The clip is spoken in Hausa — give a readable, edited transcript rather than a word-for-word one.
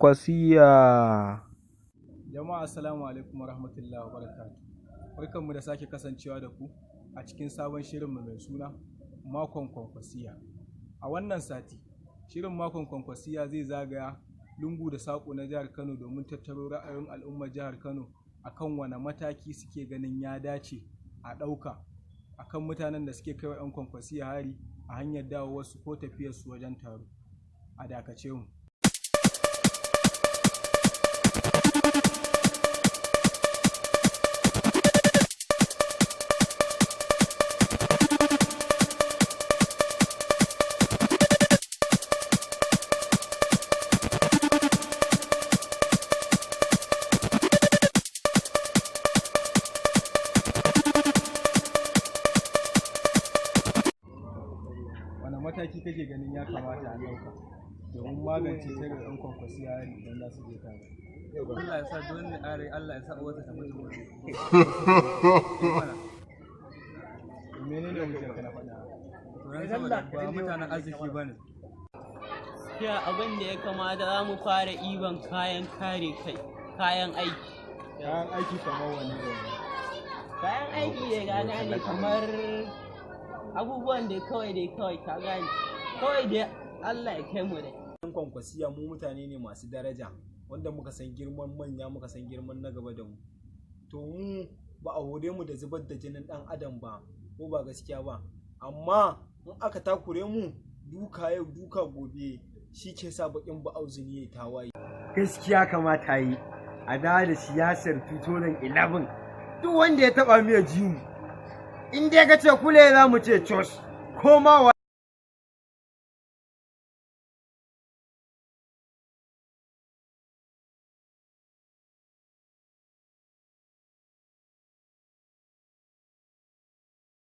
Kwankwasiya. Jama'a assalamu alaikum warahmatullahi wabarakatuh. Barkanmu da sake kasancewa da ku a cikin sabon shirinmu mai suna Makon Kwankwasiya. A wannan sati, shirin Makon Kwankwasiya zai zagaya lungu da saƙo na jihar Kano domin tattaro ra'ayoyin al'ummar jihar Kano akan wane mataki suke ganin ya dace a ɗauka akan mutanen da suke kai wa 'yan kwankwasiya hari a hanyar dawowarsu ko tafiyarsu wajen taro. A dakace mu. Wane mataki kake ganin ya kamata a ɗauka domin magance tare 'yan kwankwasiya hari idan za su je taro? Allah ya sa dole are, Allah ya sa wata ta mutu wani. Menene mutum ka na faɗa? Turan saboda ba mutanen arziki ba ne. Ya abin da ya kamata za mu fara iban kayan kare kai, kayan aiki. Kayan aiki kamar wani da wani? Kayan aiki da gana ne kamar abubuwan da kawai ka gane. Kawai da Allah ya kai mu dai. Yan kwankwasiya mu mutane ne masu daraja wanda muka san girman manya, muka san girman na gaba da mu. To mu ba a hore mu da zubar da jinin ɗan adam ba, ko ba gaskiya ba. Amma in aka takure mu duka yau duka gobe shi ke sa baƙin ba'auzini ya tawaye. Gaskiya kamata yi a dawo da siyasar 2011 duk wanda ya taɓa mu ya ji mu. In dai ka ce kule za mu ce cos ko ma